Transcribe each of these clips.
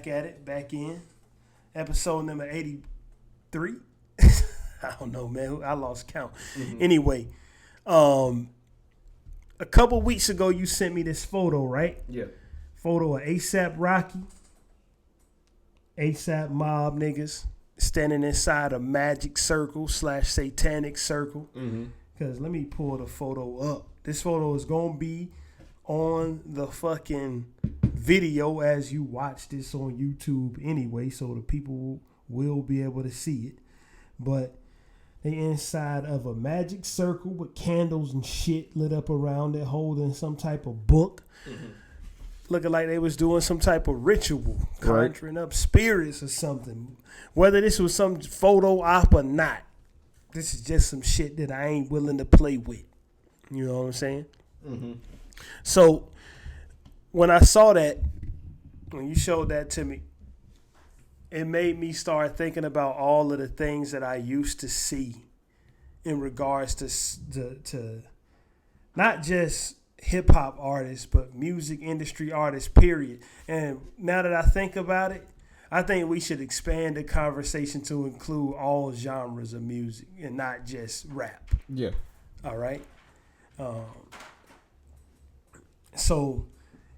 back at it, back in. Episode number 83. I don't know, man. I lost count. Anyway, a couple weeks ago, you sent me this photo, right? Yeah. Photo of ASAP Rocky, ASAP Mob niggas standing inside a magic circle / satanic circle. Because let me pull the photo up. This photo is going to be on the fucking video as you watch this on YouTube anyway, so the people will be able to see it. But they inside of a magic circle with candles and shit lit up around it, holding some type of book. Looking like they was doing some type of ritual, conjuring up spirits or something. Whether this was some photo op or not, this is just some shit that I ain't willing to play with. You know what I'm saying? So when I saw that, when you showed that to me, it made me start thinking about all of the things that I used to see in regards to not just hip-hop artists, but music industry artists, period. And now that I think about it, I think we should expand the conversation to include all genres of music and not just rap. Yeah. All right? So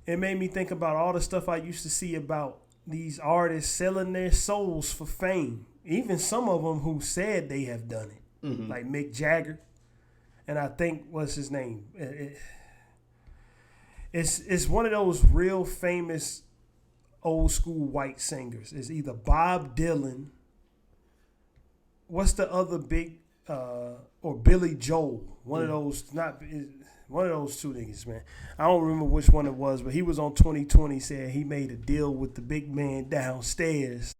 it made me think about all the stuff I used to see about these artists selling their souls for fame. Even some of them who said they have done it, like Mick Jagger. And I think, what's his name? It's one of those real famous old school white singers. It's either Bob Dylan. What's the other big, or Billy Joel? One of those, one of those two niggas, man. I don't remember which one it was, but he was on 2020 saying he made a deal with the big man downstairs.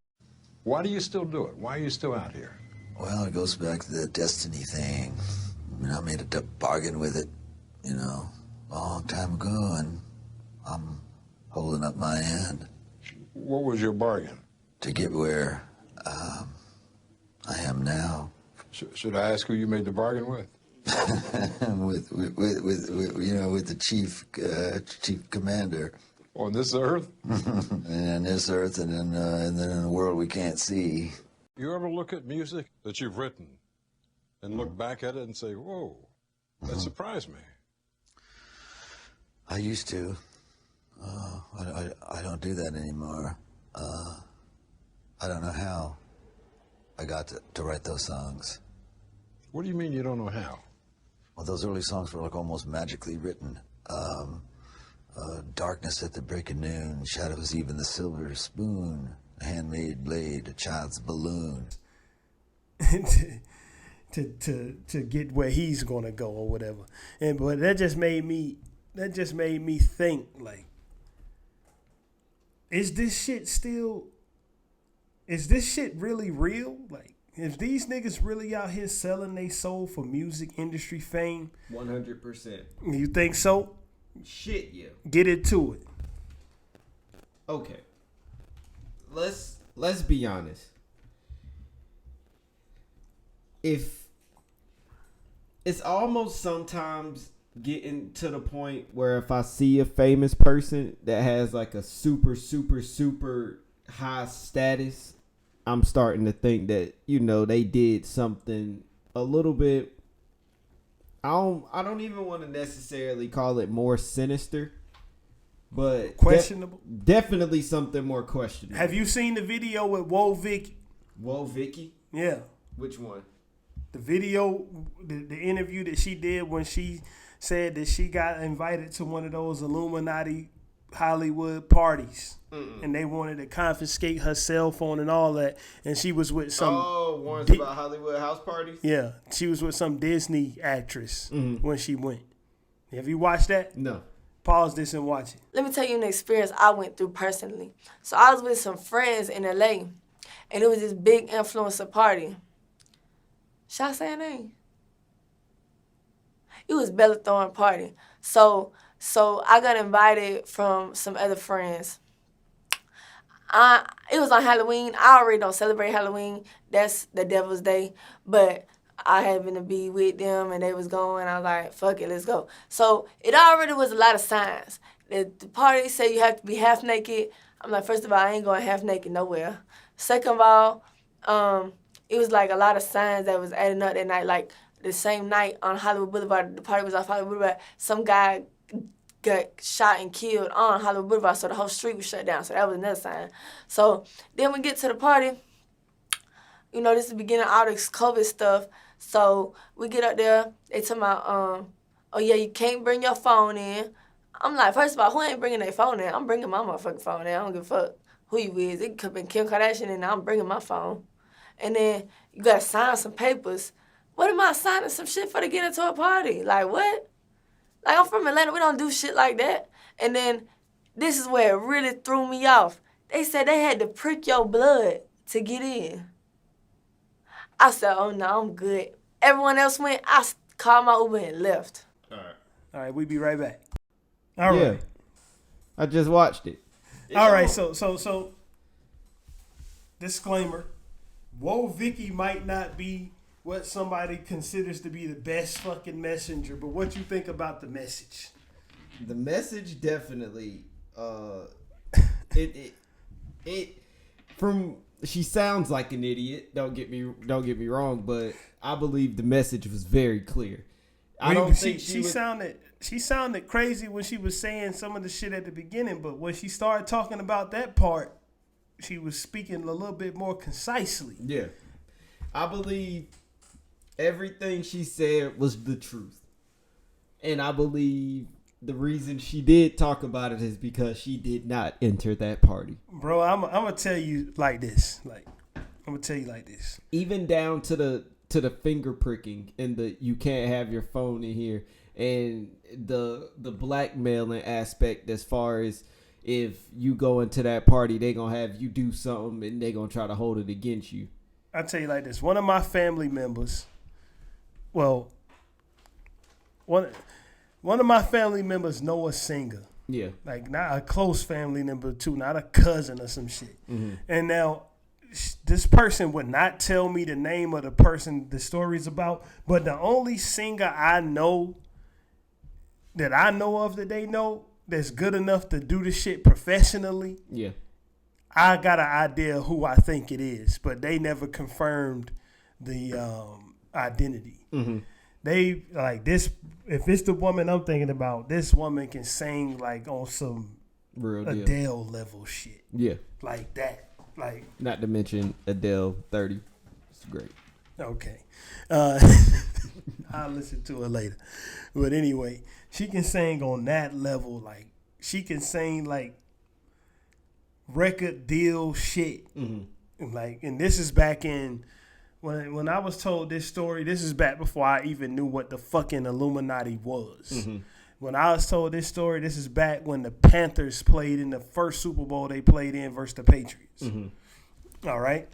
Why do you still do it? Why are you still out here? Well, it goes back to the destiny thing. I made a bargain with it, a long time ago, and I'm holding up my end. What was your bargain? To get where I am now. Should I ask who you made the bargain with? with the chief commander. On this earth? And this earth, and then in a world we can't see. You ever look at music that you've written and look back at it and say, whoa, that surprised me? I used to. I don't do that anymore. I don't know how I got to write those songs. What do you mean you don't know how? Well, those early songs were like almost magically written. Darkness at the break of noon, shadows even the silver spoon, a handmade blade, a child's balloon. to get where he's gonna go or whatever. But that just made me think, like, is this shit really real? Like, if these niggas really out here selling their soul for music industry fame? 100%. You think so? Shit, yeah. Get into it. Okay. Let's be honest. If it's almost sometimes getting to the point where if I see a famous person that has like a super, super, super high status, I'm starting to think that, they did something a little bit. I don't even want to necessarily call it more sinister, but questionable. Definitely something more questionable. Have you seen the video with Whoa Vicky? Whoa Vicky? Yeah. Which one? The video, the interview that she did when she said that she got invited to one of those Illuminati Hollywood parties. And they wanted to confiscate her cell phone and all that. And she was with some... Oh, ones about Hollywood house parties? Yeah. She was with some Disney actress when she went. Have you watched that? No. Pause this and watch it. Let me tell you an experience I went through personally. So I was with some friends in LA. And it was this big influencer party. Should I say her name? It was Bella Thorne party. So I got invited from some other friends. It was on Halloween. I already don't celebrate Halloween. That's the devil's day. But I happened to be with them and they was going. I was like, fuck it, let's go. So it already was a lot of signs. The party said you have to be half naked. I'm like, first of all, I ain't going half naked nowhere. Second of all, it was like a lot of signs that was adding up that night. Like the same night on Hollywood Boulevard, the party was off Hollywood Boulevard. Some guy got shot and killed on Hollywood Boulevard, so the whole street was shut down. So that was another sign. So then we get to the party. You know, this is the beginning of all this COVID stuff. So we get up there. They talking about, oh yeah, you can't bring your phone in. I'm like, first of all, who ain't bringing their phone in? I'm bringing my motherfucking phone in. I don't give a fuck who you is. It could have been Kim Kardashian, and I'm bringing my phone. And then you got to sign some papers. What am I signing some shit for to get into a party? Like, what? Like, I'm from Atlanta. We don't do shit like that. And then this is where it really threw me off. They said they had to prick your blood to get in. I said, oh, no, I'm good. Everyone else went. I called my Uber and left. All right, we be right back. All right. I just watched it. All right, so disclaimer. Whoa, Vicky might not be what somebody considers to be the best fucking messenger, but what you think about the message? The message definitely, she sounds like an idiot. Don't get me wrong, but I believe the message was very clear. I don't think she sounded crazy when she was saying some of the shit at the beginning, but when she started talking about that part, she was speaking a little bit more concisely. Yeah. I believe everything she said was the truth. And I believe the reason she did talk about it is because she did not enter that party. Bro, I'm going to tell you like this. Even down to the finger pricking and the you can't have your phone in here and the blackmailing aspect as far as if you go into that party, they gonna have you do something and they gonna try to hold it against you. I'll tell you like this. One of my family members, one of my family members know a singer. Yeah. Like not a close family member too, not a cousin or some shit. Mm-hmm. And now this person would not tell me the name of the person the story's about, but the only singer I know of that they know that's good enough to do the shit professionally. Yeah. I got an idea who I think it is, but they never confirmed the identity. Mm-hmm. They like this. If it's the woman I'm thinking about, this woman can sing like on some real Adele level shit. Yeah, like that. Like not to mention Adele 30. It's great. Okay, I'll listen to it later. But anyway, she can sing on that level. Like she can sing like record deal shit. Mm-hmm. Like, and this is back in. When I was told this story, this is back before I even knew what the fucking Illuminati was. Mm-hmm. When I was told this story, this is back when the Panthers played in the first Super Bowl they played in versus the Patriots. Mm-hmm. All right.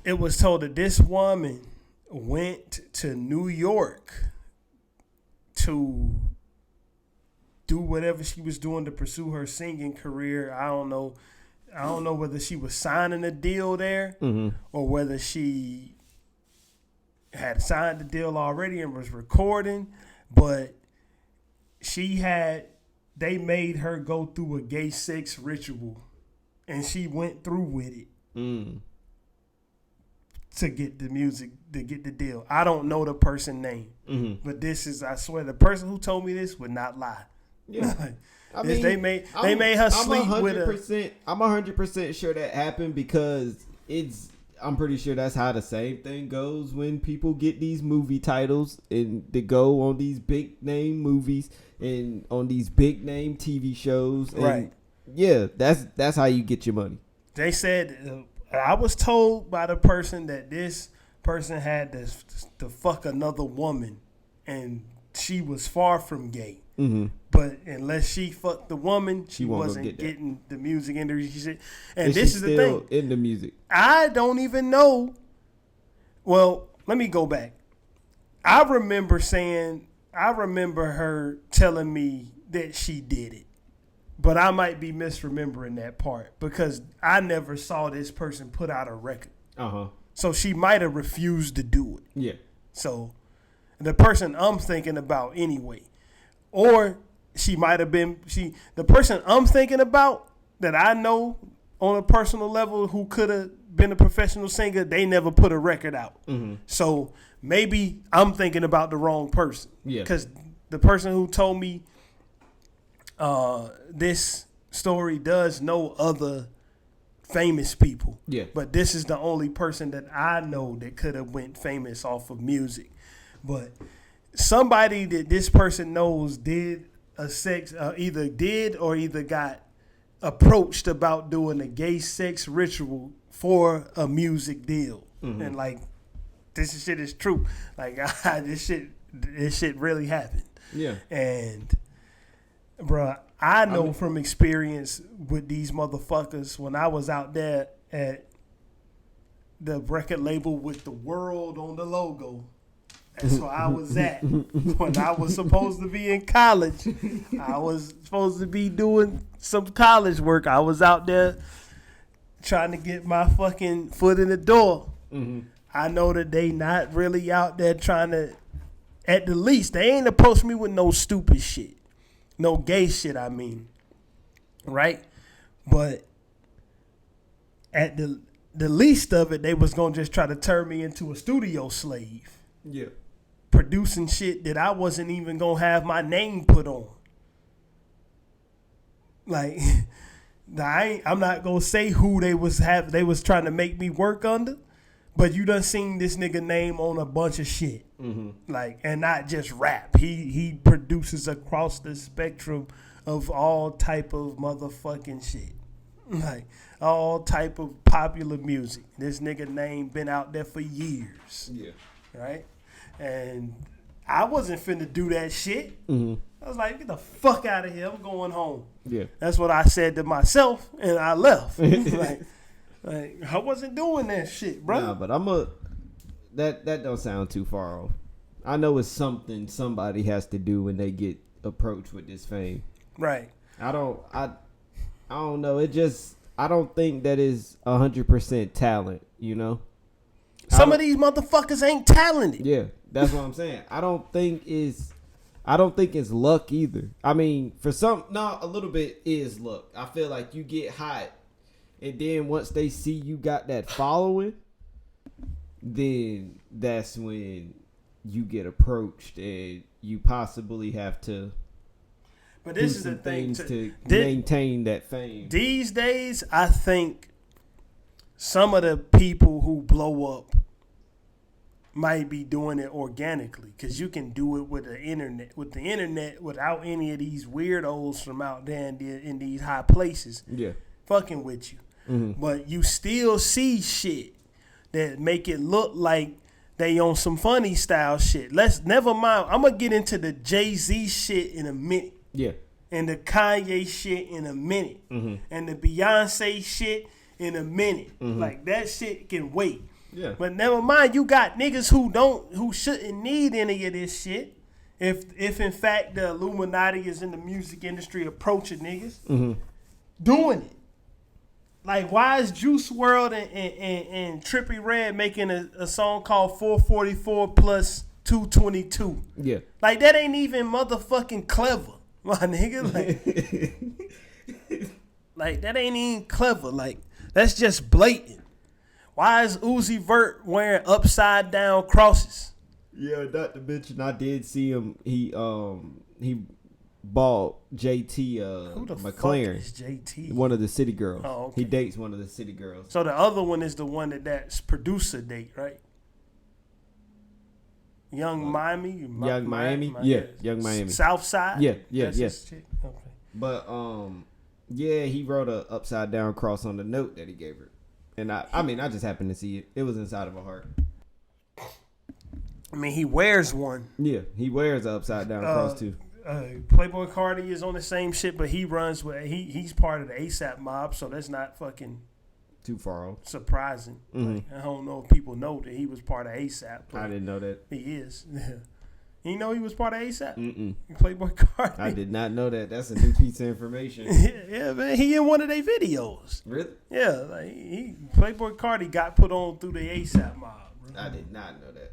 It was told that this woman went to New York to do whatever she was doing to pursue her singing career. I don't know whether she was signing a deal there mm-hmm. or whether she had signed the deal already and was recording, but they made her go through a gay sex ritual and she went through with it to get the music, to get the deal. I don't know the person's name, mm-hmm. but I swear, the person who told me this would not lie. Yeah. I mean, they made her sleep with her. I'm 100% sure that happened because I'm pretty sure that's how the same thing goes when people get these movie titles and they go on these big name movies and on these big name TV shows. And right. Yeah, that's how you get your money. They said, I was told by the person that this person had to fuck another woman and she was far from gay. Mm-hmm. But unless she fucked the woman, she wasn't getting the music industry. And this is the thing. In the music. I don't even know. Well, let me go back. I remember her telling me that she did it. But I might be misremembering that part because I never saw this person put out a record. Uh-huh. So she might have refused to do it. Yeah. So the person I'm thinking about anyway. Or she might have been the person I'm thinking about that I know on a personal level who could have been a professional singer. They never put a record out, so maybe I'm thinking about the wrong person. Yeah, because the person who told me this story does know other famous people. Yeah. But this is the only person that I know that could have went famous off of music. But somebody that this person knows did a sex, either got approached about doing a gay sex ritual for a music deal. And like, this shit is true. Like, this shit really happened. Yeah. And bruh, I know from experience with these motherfuckers when I was out there at the record label with the world on the logo. That's where I was at when I was supposed to be in college. I was supposed to be doing some college work. I was out there trying to get my fucking foot in the door. I know that they not really out there trying to, at the least, they ain't approached me with no stupid shit. No gay shit, I mean. Right? But at the least of it, they was going to just try to turn me into a studio slave. Yeah. Producing shit that I wasn't even going to have my name put on. Like, I'm not going to say who they was trying to make me work under. But you done seen this nigga name on a bunch of shit. Like, and not just rap. He produces across the spectrum of all type of motherfucking shit. Like, all type of popular music. This nigga name been out there for years. Yeah. Right? And I wasn't finna do that shit. I was like, get the fuck out of here. I'm going home. Yeah. That's what I said to myself, and I left. Like, I wasn't doing that shit, bro. Nah, but that don't sound too far off. I know it's something somebody has to do when they get approached with this fame. Right. I don't know. I don't think that is 100% talent, you know? Some of these motherfuckers ain't talented. Yeah, that's what I'm saying. I don't think it's luck either. I mean, for some, no, a little bit is luck. I feel like you get hot, and then once they see you got that following, then that's when you get approached and you possibly have to. But this is the thing to maintain that fame. These days, I think some of the people who blow up might be doing it organically, because you can do it with the internet. With the internet, without any of these weirdos from out there in these high places, fucking with you. But you still see shit that make it look like they on some funny style shit. Never mind. I'm gonna get into the Jay-Z shit in a minute. Yeah. And the Kanye shit in a minute. And the Beyonce shit in a minute. Like, that shit can wait. Yeah. But never mind, you got niggas who shouldn't need any of this shit. If in fact the Illuminati is in the music industry approaching niggas, doing it. Like, why is Juice WRLD and Trippie Redd making a song called 444 plus 222? Yeah. Like, that ain't even motherfucking clever, my nigga. Like, that ain't even clever. Like, that's just blatant. Why is Uzi Vert wearing upside down crosses? Yeah, not to mention I did see him. He bought JT Who the McLaren. fuck is JT? One of the city girls. Oh, okay. He dates one of the city girls. So the other one is the one that's producer date, right? Young Miami? Young Miami? Yeah, Young Miami. Southside? Yeah. That's his chick? Okay. But yeah, he wrote a upside down cross on the note that he gave her. And I just happened to see it. It was inside of a heart. I mean, he wears one. Yeah, he wears an upside down cross too. Playboy Cardi is on the same shit, but he runs with he's part of the ASAP mob, so that's not fucking too far off. Surprising. Like, I don't know if people know that he was part of ASAP. I didn't know that. He is. You know he was part of ASAP? Mm-mm. Playboy Cardi. I did not know that. That's a new piece of information. Yeah, man. He in one of their videos. Really? Yeah, like Playboy Cardi got put on through the ASAP mob. Bro. I did not know that.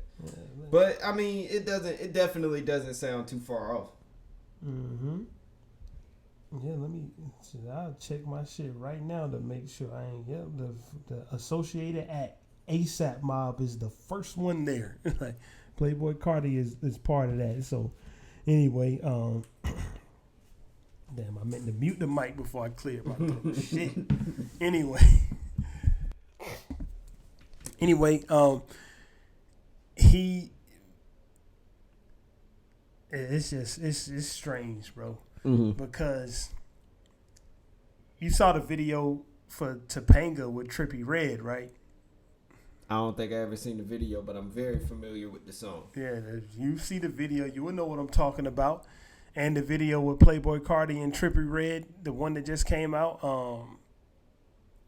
But I mean, it definitely doesn't sound too far off. Yeah, I'll check my shit right now to make sure I ain't. Yep, the Associated Act ASAP Mob is the first one there. Like Playboy Cardi is part of that. So anyway, damn, I meant to mute the mic before I clear my shit. Anyway, it's strange, bro. Mm-hmm. Because you saw the video for Topanga with Trippie Redd, right? I don't think I ever seen the video, but I'm very familiar with the song. Yeah, if you see the video, you will know what I'm talking about. And the video with Playboy Cardi and Trippie Redd, the one that just came out.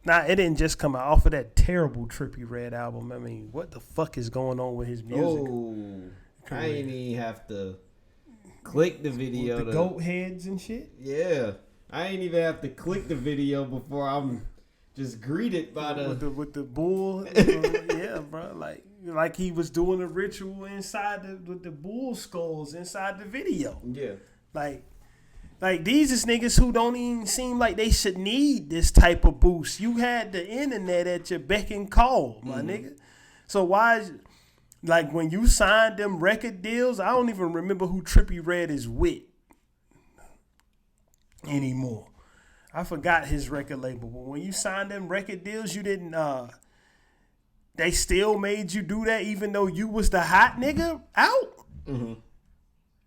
It didn't just come out off of that terrible Trippie Redd album. I mean, what the fuck is going on with his music? Oh, I ain't even have to click the video. With the goat heads and shit? Yeah. I ain't even have to click the video before I'm just greeted by with the bull. Yeah, bro. Like he was doing a ritual inside with the bull skulls inside the video. Yeah. Like these is niggas who don't even seem like they should need this type of boost. You had the internet at your beck and call, my nigga. So why is, like, when you signed them record deals, I don't even remember who Trippie Redd is with anymore. I forgot his record label. But when you signed them record deals, you didn't they still made you do that even though you was the hot nigga out? Mm-hmm.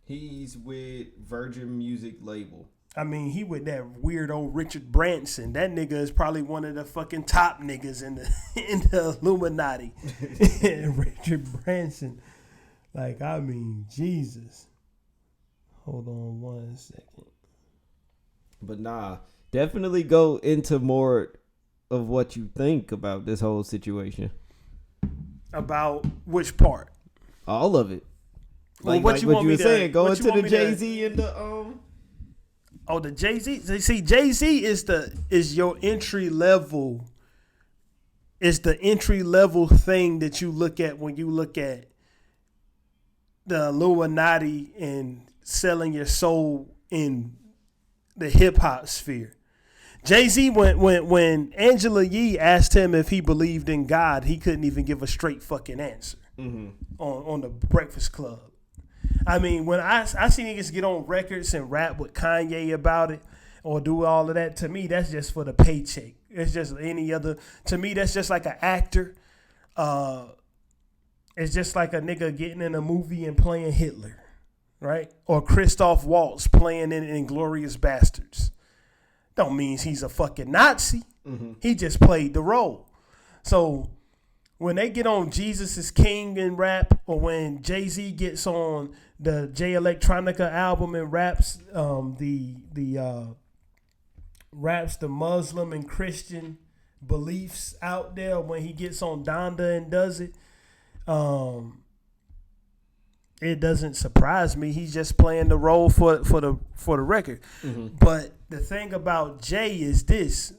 He's with Virgin Music label. I mean, he with that weirdo Richard Branson. That nigga is probably one of the fucking top niggas in the Illuminati. Richard Branson. Like, I mean, Jesus. Hold on 1 second. But nah, definitely go into more of what you think about this whole situation. About which part? All of it. Like what you were saying, go into the Jay-Z and the Oh, the Jay-Z. See, Jay-Z is your entry level. It's the entry level thing that you look at when you look at the Illuminati and selling your soul in the hip hop sphere. Jay-Z, when Angela Yee asked him if he believed in God, he couldn't even give a straight fucking answer on the Breakfast Club. I mean, when I see niggas get on records and rap with Kanye about it or do all of that, to me, that's just for the paycheck. It's just any other. To me, that's just like an actor. It's just like a nigga getting in a movie and playing Hitler, right? Or Christoph Waltz playing in Inglourious Bastards. Don't mean he's a fucking Nazi. Mm-hmm. He just played the role. So when they get on Jesus is King and rap, or when Jay-Z gets on the J Electronica album and raps raps the Muslim and Christian beliefs out there, when he gets on Donda and does it, it doesn't surprise me. He's just playing the role for the record. Mm-hmm. But the thing about Jay is this.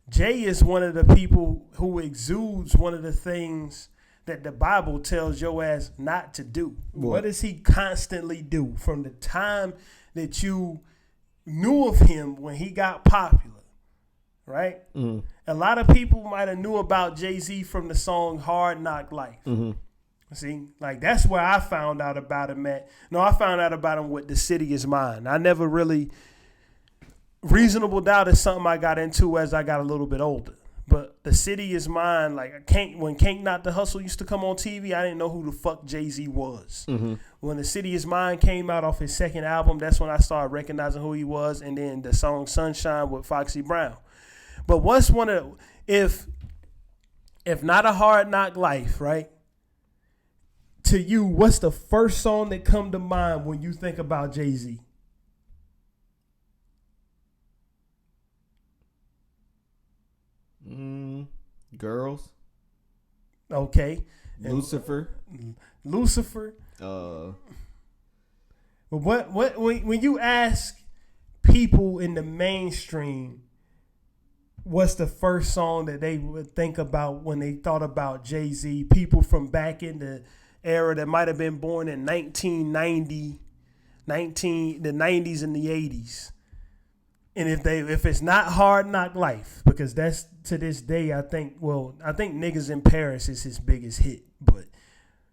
Jay is one of the people who exudes one of the things that the Bible tells your ass not to do. What does he constantly do from the time that you knew of him when he got popular, right? Mm-hmm. A lot of people might have knew about Jay-Z from the song Hard Knock Life. Mm-hmm. See, like that's where I found out about him at. No, I found out about him with The City Is Mine. I never really... Reasonable Doubt is something I got into as I got a little bit older. But The City Is Mine, like when Can't Not the Hustle used to come on TV, I didn't know who the fuck Jay-Z was. Mm-hmm. When The City Is Mine came out off his second album, that's when I started recognizing who he was. And then the song Sunshine with Foxy Brown. But what's one of if not A Hard Knock Life, right? To you, what's the first song that come to mind when you think about Jay-Z? Girls. Okay. Lucifer. But what when you ask people in the mainstream, what's the first song that they would think about when they thought about Jay-Z? People from back in the era that might have been born in 1990, the 90s and the 80s. And if it's not Hard Knock Life, because that's to this day, I think Niggas in Paris is his biggest hit. But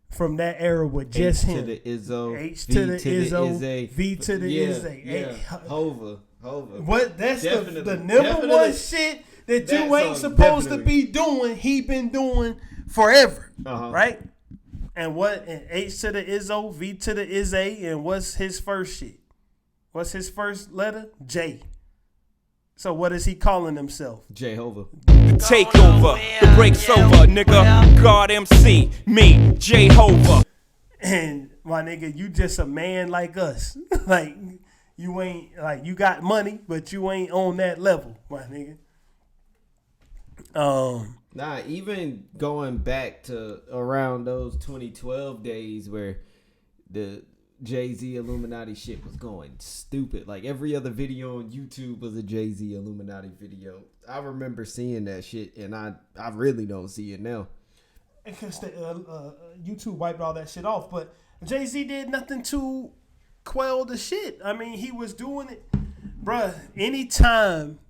from that era with just him. H to the Izzo. H to the Izzo. V to the Izzy. Yeah. Hova. What? That's Definitely. the number one shit that you ain't supposed to be doing. He been doing forever. Right? And H to the Izzo, V to the Izzy, and what's his first shit? What's his first letter? J. So what is he calling himself? Jehovah. The takeover, the break's over, nigga. God MC, me, Jehovah. And my nigga, you just a man like us. Like you ain't like you got money, but you ain't on that level, my nigga. Nah, even going back to around those 2012 days where the Jay-Z Illuminati shit was going stupid. Like every other video on YouTube was a Jay-Z Illuminati video. I remember seeing that shit, and I really don't see it now. Because YouTube wiped all that shit off, but Jay-Z did nothing to quell the shit. I mean, he was doing it, bruh. Anytime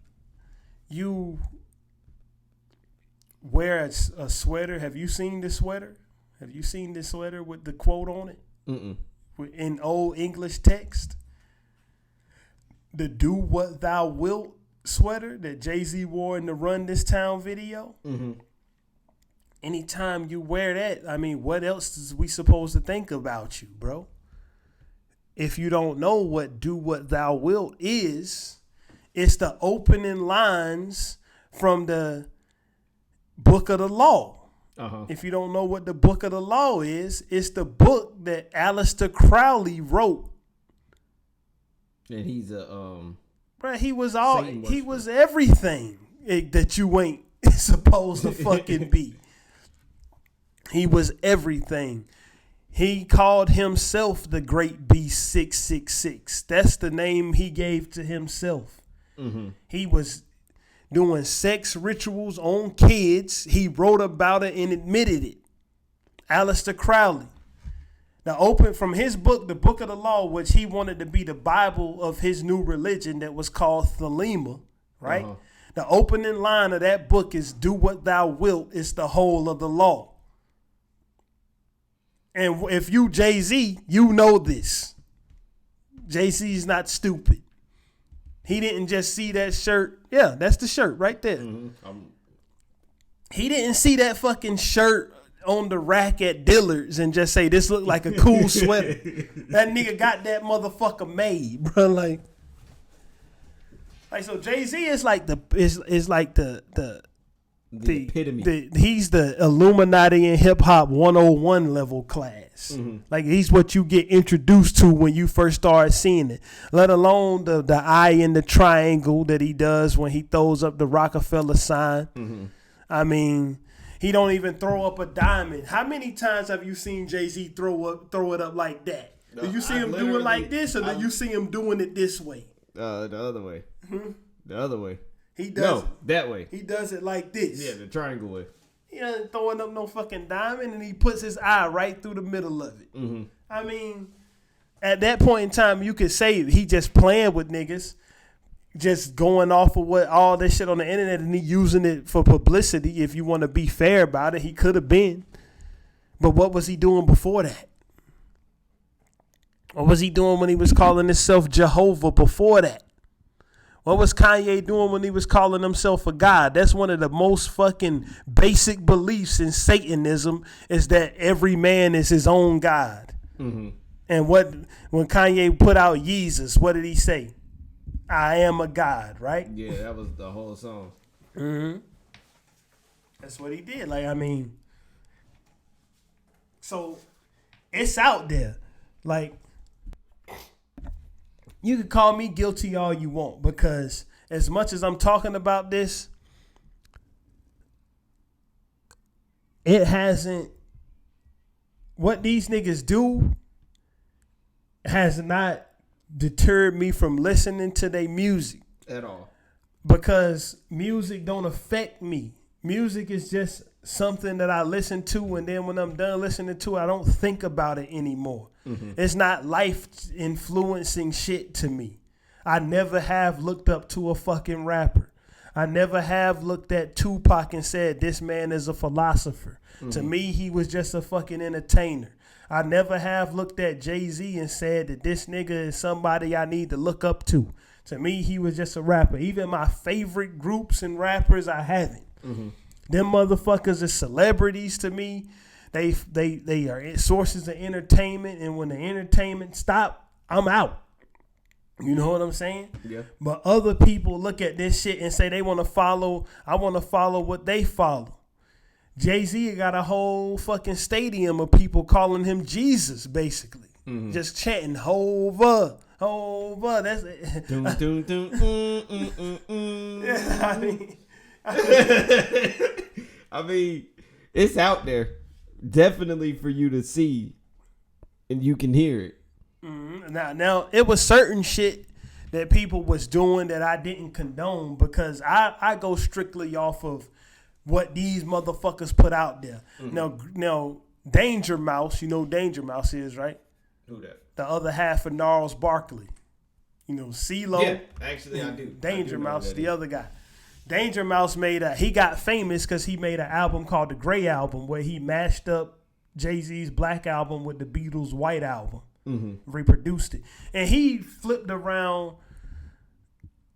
you wear a sweater, have you seen this sweater? Have you seen this sweater with the quote on it? Mm-mm. In old English text, the "Do What Thou Wilt" sweater that Jay-Z wore in the Run This Town video. Mm-hmm. Anytime you wear that, I mean, what else is we supposed to think about you, bro? If you don't know what "Do What Thou Wilt" is, it's the opening lines from the Book of the Law. If you don't know what the Book of the Law is, it's the book that Aleister Crowley wrote. And he's a Bruh, he was everything that you ain't supposed to fucking be. He was everything. He called himself the Great Beast 666. That's the name he gave to himself. Mm-hmm. He was doing sex rituals on kids. He wrote about it and admitted it. Aleister Crowley. Now, open from his book, the Book of the Law, which he wanted to be the Bible of his new religion that was called Thelema, right? The opening line of that book is "Do what thou wilt is the whole of the law." And if you Jay-Z, you know this. Jay-Z's not stupid. He didn't just see that shirt. Yeah, that's the shirt right there. Mm-hmm. He didn't see that fucking shirt on the rack at Dillard's and just say, this look like a cool sweater. That nigga got that motherfucker made, bro. Like so Jay-Z is like the epitome. He's the Illuminati in hip hop 101 level class. Mm-hmm. Like he's what you get introduced to when you first start seeing it. Let alone the eye in the triangle that he does when he throws up the Rockefeller sign. Mm-hmm. I mean, he don't even throw up a diamond. How many times have you seen Jay-Z throw it up like that? No, do you see him do it like this, or do you see him doing it this way? The other way. Mm-hmm. The other way. He does. No, that way. He does it like this. Yeah, the triangle way. He doesn't throwing up no fucking diamond, and he puts his eye right through the middle of it. Mm-hmm. I mean, at that point in time, you could say he just playing with niggas, just going off of what all this shit on the internet, and he using it for publicity. If you want to be fair about it, he could have been. But what was he doing before that? What was he doing when he was calling himself Jehovah before that? What was Kanye doing when he was calling himself a god? That's one of the most fucking basic beliefs in Satanism, is that every man is his own god. Mm-hmm. And when Kanye put out Yeezus, what did he say? I am a god, right? Yeah, that was the whole song. Mm-hmm. That's what he did. Like, I mean, so it's out there. Like, you can call me guilty all you want, because as much as I'm talking about this, it hasn't, what these niggas do has not deterred me from listening to their music. At all. Because music don't affect me. Music is just something that I listen to, and then when I'm done listening to it, I don't think about it anymore. Mm-hmm. It's not life influencing shit to me. I never have looked up to a fucking rapper. I never have looked at Tupac and said, this man is a philosopher. To me, he was just a fucking entertainer. I never have looked at Jay-Z and said that this nigga is somebody I need to look up to. To me, he was just a rapper. Even my favorite groups and rappers, I haven't. Them motherfuckers are celebrities to me. They are sources of entertainment, and when the entertainment stop, I'm out. You know what I'm saying? Yeah. But other people look at this shit and say they want to follow. I want to follow what they follow. Jay-Z got a whole fucking stadium of people calling him Jesus, basically. Just chanting Hova, Hova. That's it. Dun, dun, dun, I mean, it's out there, definitely for you to see, and you can hear it. Now, it was certain shit that people was doing that I didn't condone because I go strictly off of what these motherfuckers put out there. Now, Danger Mouse, you know who Danger Mouse is, right? Who that? The other half of Gnarls Barkley. You know, CeeLo. Yeah, actually I do. Danger Mouse, the other guy. Danger Mouse he got famous because he made an album called The Gray Album where he mashed up Jay-Z's Black Album with the Beatles' White Album. Reproduced it. And he flipped around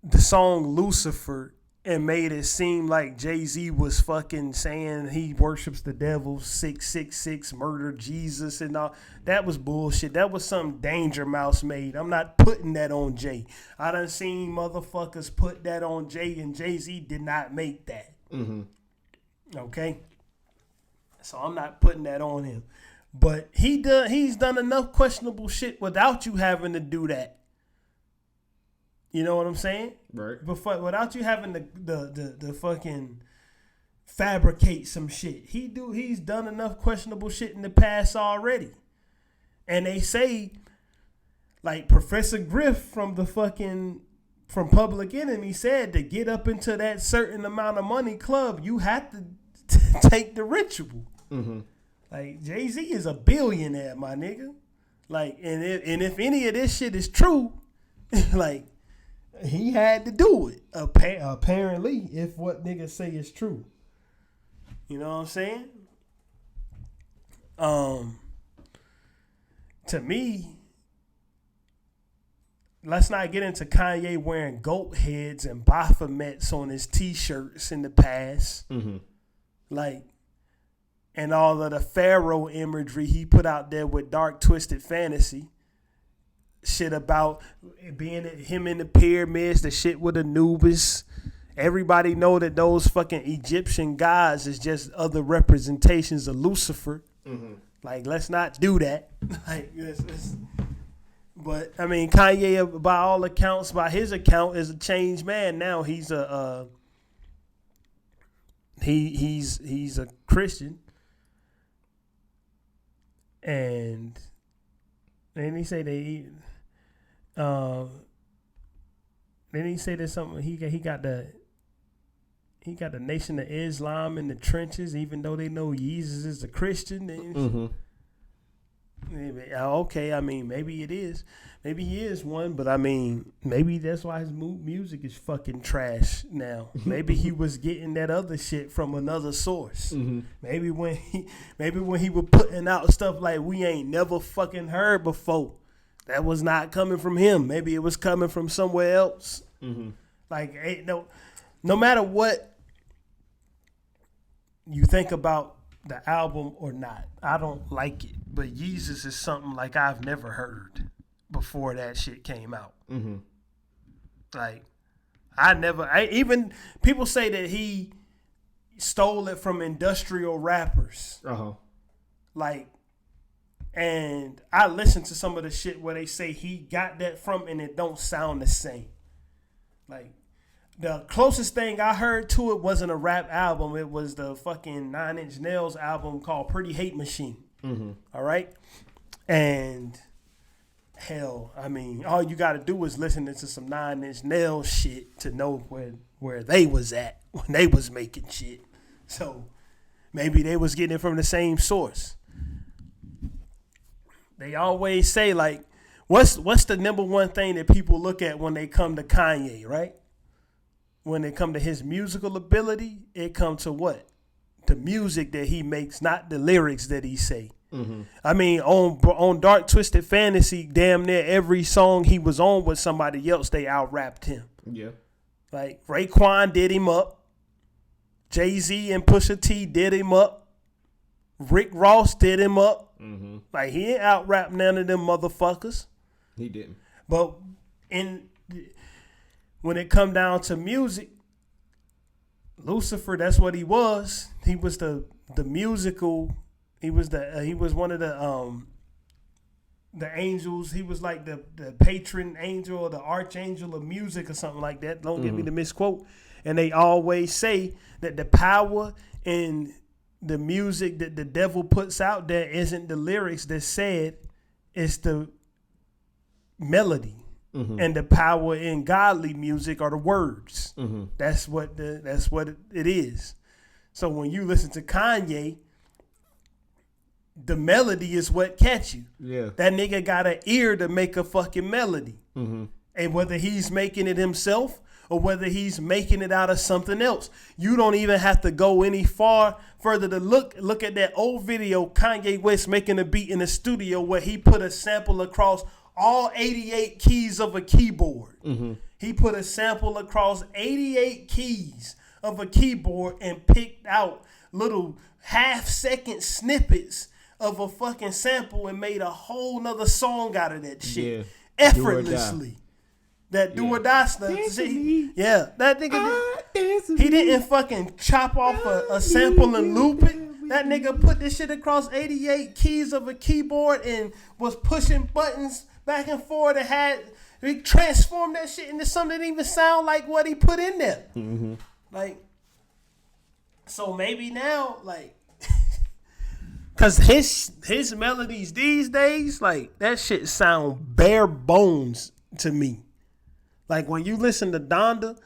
the song Lucifer and made it seem like Jay-Z was fucking saying he worships the devil, 666, murder Jesus and all. That was bullshit. That was something Danger Mouse made. I'm not putting that on Jay. I done seen motherfuckers put that on Jay, and Jay-Z did not make that. Okay? So I'm not putting that on him. But he's done enough questionable shit without you having to do that. You know what I'm saying? Right. Without you having the fucking fabricate some shit. He's done enough questionable shit in the past already. And they say, like Professor Griff from Public Enemy said, to get up into that certain amount of money club, you have to take the ritual. Like, Jay-Z is a billionaire, my nigga. Like, and if any of this shit is true, like, he had to do it. Apparently, if what niggas say is true. You know what I'm saying? To me, let's not get into Kanye wearing goat heads and Baphomets on his t-shirts in the past. Like, and all of the Pharaoh imagery he put out there with Dark Twisted Fantasy. Shit about being him in the pyramids, the shit with Anubis. Everybody know that those fucking Egyptian gods is just other representations of Lucifer. Like, let's not do that. Like, but I mean, Kanye, by all accounts, by his account, is a changed man now. He's a he's a Christian. And then he say then he say there's something he got the Nation of Islam in the trenches, even though they know Jesus is a Christian. Okay, I mean, maybe it is. Maybe he is one, but I mean, maybe that's why his music is fucking trash now. Maybe he was getting that other shit from another source. Maybe when he was putting out stuff like we ain't never fucking heard before, that was not coming from him. Maybe it was coming from somewhere else. Like, no matter what you think about the album or not, I don't like it. But Jesus is something like I've never heard before that shit came out. Like, even people say that he stole it from industrial rappers. Like, and I listened to some of the shit where they say he got that from, and it don't sound the same. Like, the closest thing I heard to it wasn't a rap album. It was the fucking 9 Inch Nails album called Pretty Hate Machine. All right? And hell, I mean, all you got to do is listen to some 9 Inch Nails shit to know where they was at when they was making shit. So maybe they was getting it from the same source. They always say, like, what's the number one thing that people look at when they come to Kanye, right? When they come to his musical ability, it comes to what? The music that he makes, not the lyrics that he say. Mm-hmm. I mean, on Dark Twisted Fantasy, damn near every song he was on with somebody else, they out-rapped him. Yeah. Like, Raekwon did him up. Jay-Z and Pusha T did him up. Rick Ross did him up. Mm-hmm. Like, he ain't out-rapped none of them motherfuckers. He didn't. But when it come down to music, Lucifer, that's what he was. He was the musical. He was one of the angels. He was like the patron angel or the archangel of music or something like that. Don't get me to misquote. And they always say that the power in the music that the devil puts out there isn't the lyrics that's said, it's the melody. Mm-hmm. And the power in godly music are the words. Mm-hmm. That's what it is. So when you listen to Kanye, the melody is what catch you. Yeah. That nigga got an ear to make a fucking melody. Mm-hmm. And whether he's making it himself or whether he's making it out of something else, you don't even have to go any further to look at that old video, Kanye West making a beat in the studio where he put a sample across all 88 keys of a keyboard. Mm-hmm. He put a sample across 88 keys of a keyboard and picked out little half-second snippets of a fucking sample and made a whole nother song out of that shit. Yeah. Effortlessly. That do or die stuff. Yeah, that nigga, he didn't fucking chop off a sample and loop it. That nigga put this shit across 88 keys of a keyboard and was pushing buttons back and forth and he transformed that shit into something that didn't even sound like what he put in there. Mm-hmm. Like, so maybe now, like, cause his melodies these days, like, that shit sound bare bones to me. Like, when you listen to Donda,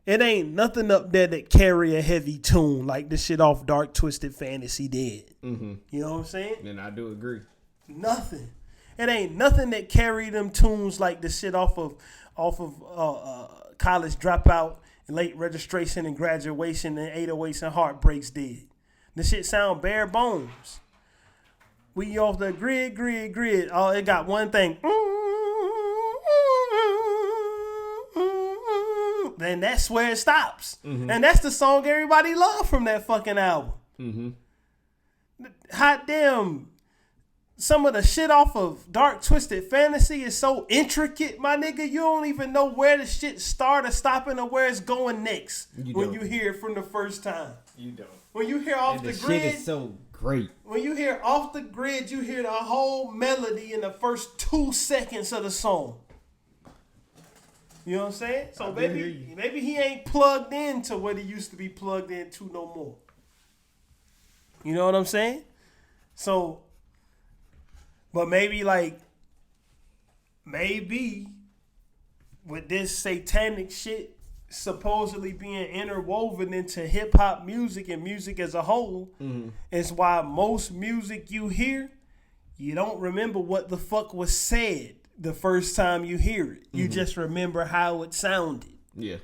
it ain't nothing up there that carry a heavy tune like the shit off Dark Twisted Fantasy did. Mm-hmm. You know what I'm saying? And I do agree. Nothing. It ain't nothing that carry them tunes like the shit off of College Dropout, Late Registration and Graduation, and 808s and Heartbreaks did. The shit sound bare bones. We off the grid. Oh, it got one thing. Then that's where it stops. Mm-hmm. And that's the song everybody loved from that fucking album. Mm-hmm. Hot damn. Some of the shit off of Dark Twisted Fantasy is so intricate, my nigga. You don't even know where the shit start or stopping or where it's going next when you hear it from the first time. You don't. When you hear Off the Grid, shit is so great. When you hear Off the Grid, you hear the whole melody in the first 2 seconds of the song. You know what I'm saying? So maybe he ain't plugged into what he used to be plugged into no more. You know what I'm saying? So, but maybe with this satanic shit supposedly being interwoven into hip hop music and music as a whole, is why most music you hear, you don't remember what the fuck was said the first time you hear it. You just remember how it sounded. Yeah.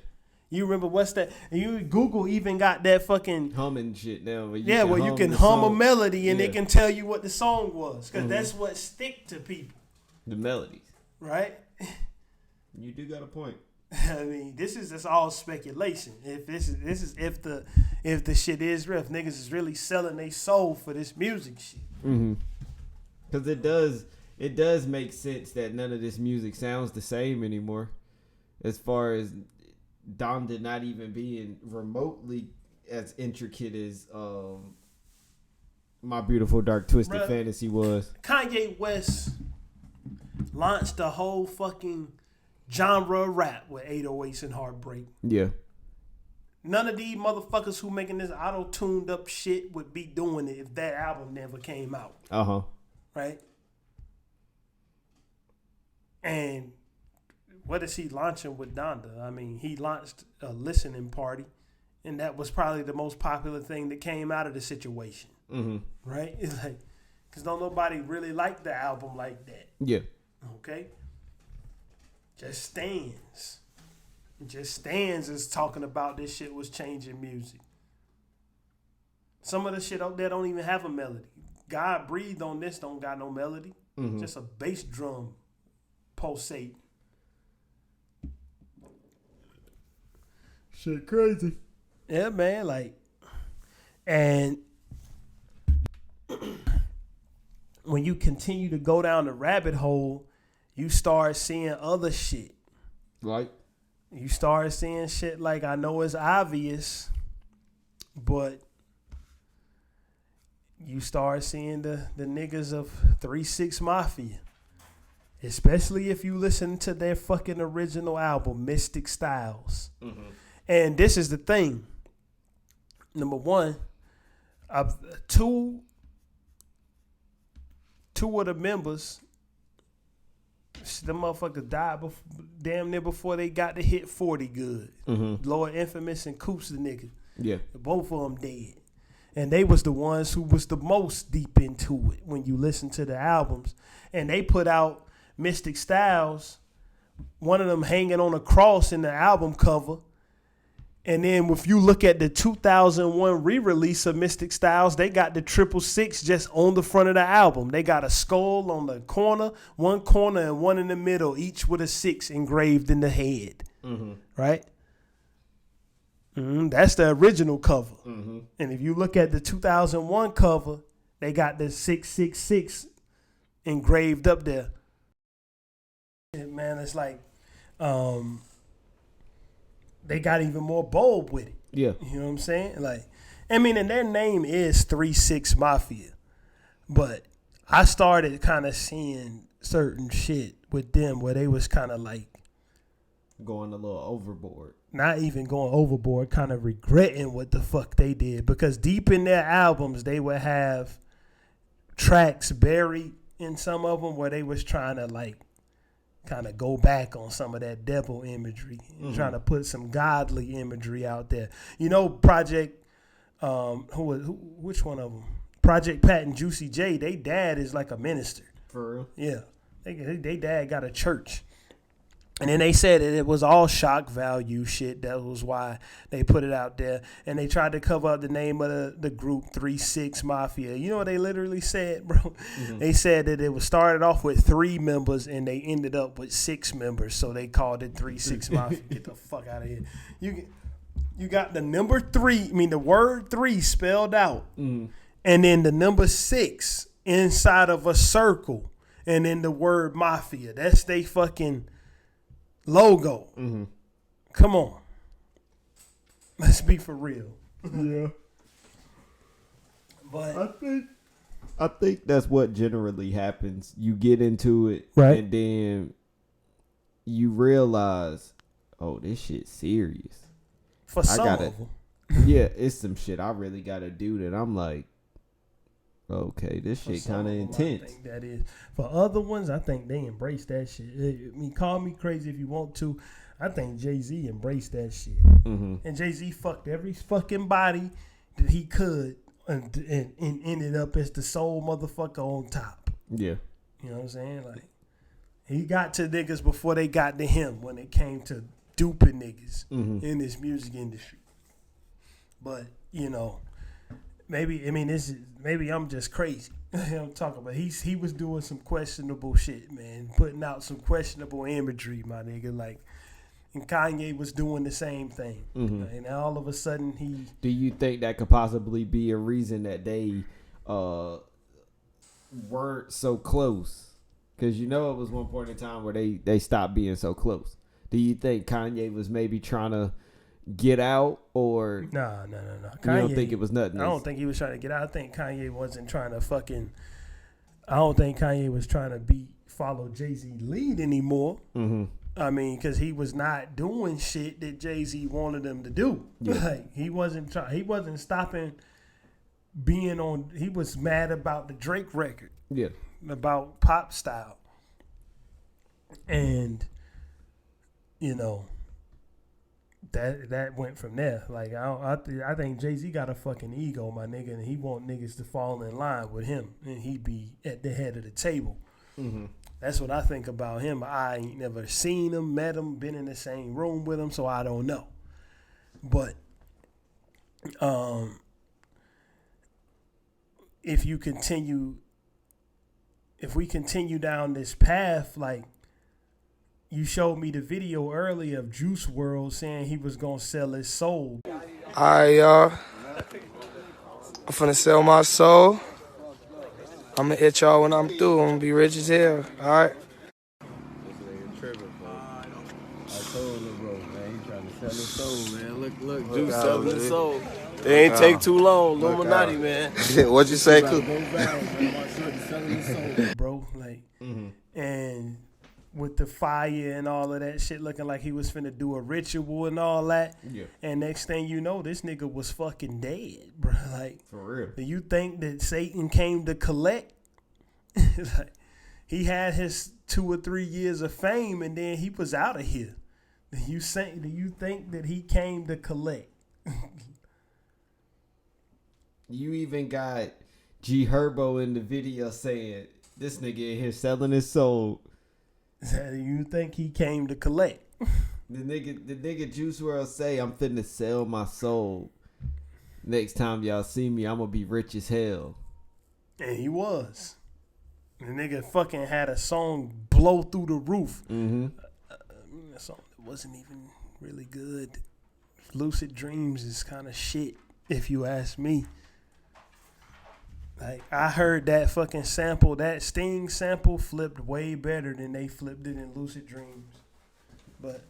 You remember what's that? And Google even got that fucking humming shit now. Where you can hum a melody and it can tell you what the song was, because that's what stick to people. The melodies, right? You do got a point. I mean, this is just all speculation. If if the shit is real, if niggas is really selling their soul for this music shit. Because it does make sense that none of this music sounds the same anymore, as far as Donda not even being remotely as intricate as My Beautiful Dark Twisted Fantasy was. Kanye West launched a whole fucking genre of rap with 808s and Heartbreak. Yeah. None of these motherfuckers who making this auto-tuned up shit would be doing it if that album never came out. Right? And what is he launching with Donda? I mean, he launched a listening party, and that was probably the most popular thing that came out of the situation. Right? It's like, because don't nobody really like the album like that. Yeah. Okay? Just Stands. Just Stands is talking about this shit was changing music. Some of the shit out there don't even have a melody. God breathed on this, don't got no melody. Just a bass drum pulsate. Shit crazy. Yeah, man, like, and when you continue to go down the rabbit hole, you start seeing other shit. Like? You start seeing shit like, I know it's obvious, but you start seeing the niggas of 3-6 Mafia. Especially if you listen to their fucking original album, Mystic Styles. And this is the thing. Number one, two of the members, the motherfuckers died damn near before they got to hit 40 good. Lord Infamous and Coops the nigga. Yeah. Both of them dead. And they was the ones who was the most deep into it when you listen to the albums. And they put out Mystic Styles, one of them hanging on a cross in the album cover. And then if you look at the 2001 re-release of Mystic Styles, they got the 666 just on the front of the album. They got a skull on the corner, one corner and one in the middle, each with a 6 engraved in the head. Right? That's the original cover. And if you look at the 2001 cover, they got the 666 engraved up there. And man, it's like they got even more bold with it. Yeah. You know what I'm saying? Like, I mean, and their name is 3-6 Mafia. But I started kind of seeing certain shit with them where they was kind of like Going a little overboard. Not even going overboard, kind of regretting what the fuck they did. Because deep in their albums, they would have tracks buried in some of them where they was trying to like kind of go back on some of that devil imagery and trying to put some godly imagery out there. You know, Project, which one of them? Project Pat and Juicy J, they dad is like a minister. For real? Yeah. They dad got a church. And then they said that it was all shock value shit. That was why they put it out there. And they tried to cover up the name of the group 3-6 Mafia. You know what they literally said, bro? They said that it was started off with 3 members and they ended up with 6 members. So they called it 3-6 Mafia. Get the fuck out of here. You got the number 3, I mean the word 3 spelled out. And then the number 6 inside of a circle. And then the word Mafia. That's they fucking logo. Come on. Let's be for real. Yeah. But I think that's what generally happens. You get into it, right, and then you realize, oh, this shit's serious. For some of them. Yeah, it's some shit I really gotta do that I'm like, okay, this shit kind of intense. I think that is. For other ones, I think they embrace that shit. I mean, call me crazy if you want to. I think Jay-Z embraced that shit. And Jay-Z fucked every fucking body that he could and ended up as the sole motherfucker on top. Yeah. You know what I'm saying? Like, he got to niggas before they got to him when it came to duping niggas in this music industry. But, you know, maybe I'm just crazy. I'm talking about he was doing some questionable shit, man, putting out some questionable imagery, my nigga. Like, and Kanye was doing the same thing, and all of a sudden he. Do you think that could possibly be a reason that they weren't so close? Because you know it was one point in time where they stopped being so close. Do you think Kanye was maybe trying to get out, or no? Kanye, you don't think it was nothing? I don't think he was trying to get out. I think Kanye wasn't trying to fucking. I don't think Kanye was trying to follow Jay-Z lead anymore. I mean, because he was not doing shit that Jay-Z wanted him to do. Yeah. Like, he wasn't stopping being on. He was mad about the Drake record. Yeah, about pop style, and you know. That went from there. Like, I think Jay-Z got a fucking ego, my nigga, and he want niggas to fall in line with him, and he be at the head of the table. That's what I think about him. I ain't never seen him, met him, been in the same room with him, so I don't know. But if we continue down this path, like you showed me the video earlier of Juice WRLD saying he was gonna sell his soul. Alright, y'all. I'm finna sell my soul. I'm gonna hit y'all when I'm through. I'm gonna be rich as hell. Alright. I told him, bro, man, he trying to sell his soul, man. Look, Juice selling his soul. It ain't take too long, Illuminati, man. What'd you say, Coop? Bro, like, and with the fire and all of that shit looking like he was finna do a ritual and all that. Yeah. And next thing you know, this nigga was fucking dead, bro. Like, For real. do you think that Satan came to collect? Like, he had his 2 or 3 years of fame and then he was out of here. Do you think that he came to collect? You even got G Herbo in the video saying this nigga in here selling his soul. Do you think he came to collect? The nigga Juice WRLD say I'm finna sell my soul. Next time y'all see me, I'm gonna be rich as hell. And he was. The nigga fucking had a song blow through the roof. A song that wasn't even really good. Lucid Dreams is kind of shit, if you ask me. Like, I heard that fucking sample, that Sting sample flipped way better than they flipped it in Lucid Dreams. But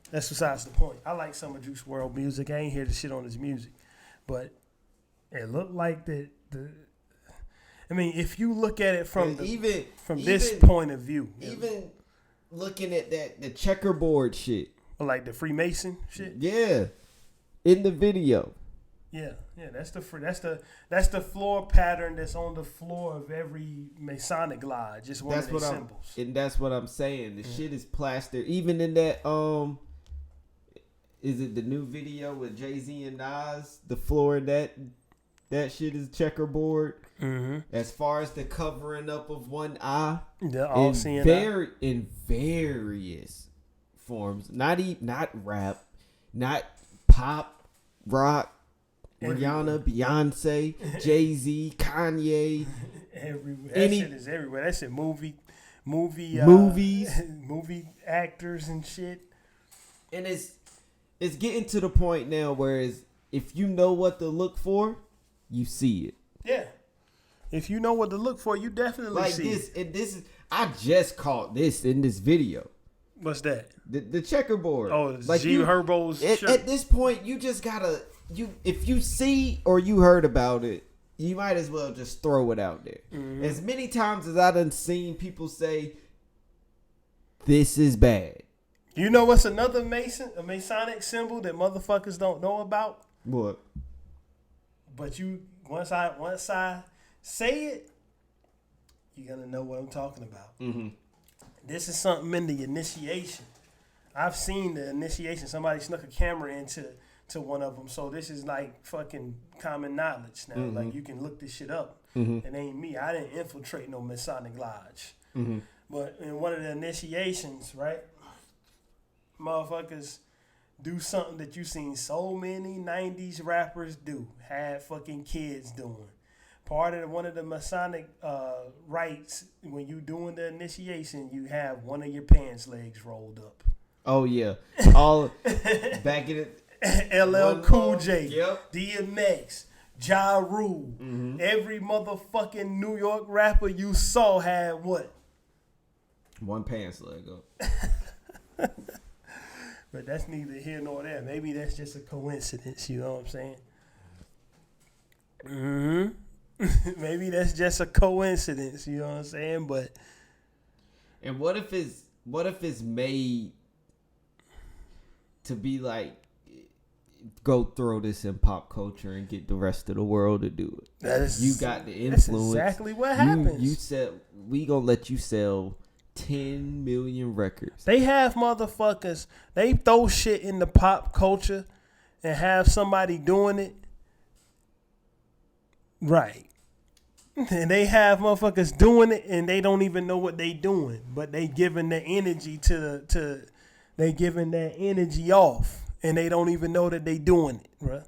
that's besides the point. I like some of Juice WRLD music. I ain't here to shit on his music. But it looked like that I mean, if you look at it from this point of view. Even looking at the checkerboard shit. Like the Freemason shit? Yeah. In the video. Yeah, that's the floor pattern that's on the floor of every Masonic lodge. Just one of their symbols. And that's what I'm saying. The shit is plastered. Even in that is it the new video with Jay-Z and Nas? The floor in that shit is checkerboard. As far as the covering up of one eye, in various forms. Not rap, not pop, rock. Rihanna, Beyonce, Jay-Z, Kanye. Everywhere. That shit is everywhere. That shit movies, movie actors and shit. And it's getting to the point now where if you know what to look for, you see it. Yeah. If you know what to look for, you definitely see it. And this is I just caught this in this video. What's that? The checkerboard. Oh, like G Herbo's shirt. At this point, you just gotta if you see or you heard about it, you might as well just throw it out there. As many times as I done seen people say, this is bad. You know what's another a Masonic symbol that motherfuckers don't know about? What? But once I say it, you're gonna know what I'm talking about. This is something in the initiation. I've seen the initiation. Somebody snuck a camera into one of them. So this is like fucking common knowledge now. Like you can look this shit up. It ain't me. I didn't infiltrate no Masonic lodge. But in one of the initiations, right, motherfuckers do something that you seen so many 90s rappers do. Had fucking kids doing. Part of one of the Masonic rites, when you doing the initiation, you have one of your pants legs rolled up. Oh yeah, all back in it. LL Cool J, yep. DMX, Ja Rule, every motherfucking New York rapper you saw had what? One pants leg up. But that's neither here nor there. Maybe that's just a coincidence. You know what I'm saying? Maybe that's just a coincidence. You know what I'm saying? But and what if it's made to be like, go throw this in pop culture and get the rest of the world to do it. You got the influence. That's exactly what happens. You said we gonna let you sell 10 million records. They have motherfuckers. They throw shit in the pop culture and have somebody doing it. Right. And they have motherfuckers doing it, and they don't even know what they doing, but they giving the energy they giving that energy off, and they don't even know that they doing it, bruh.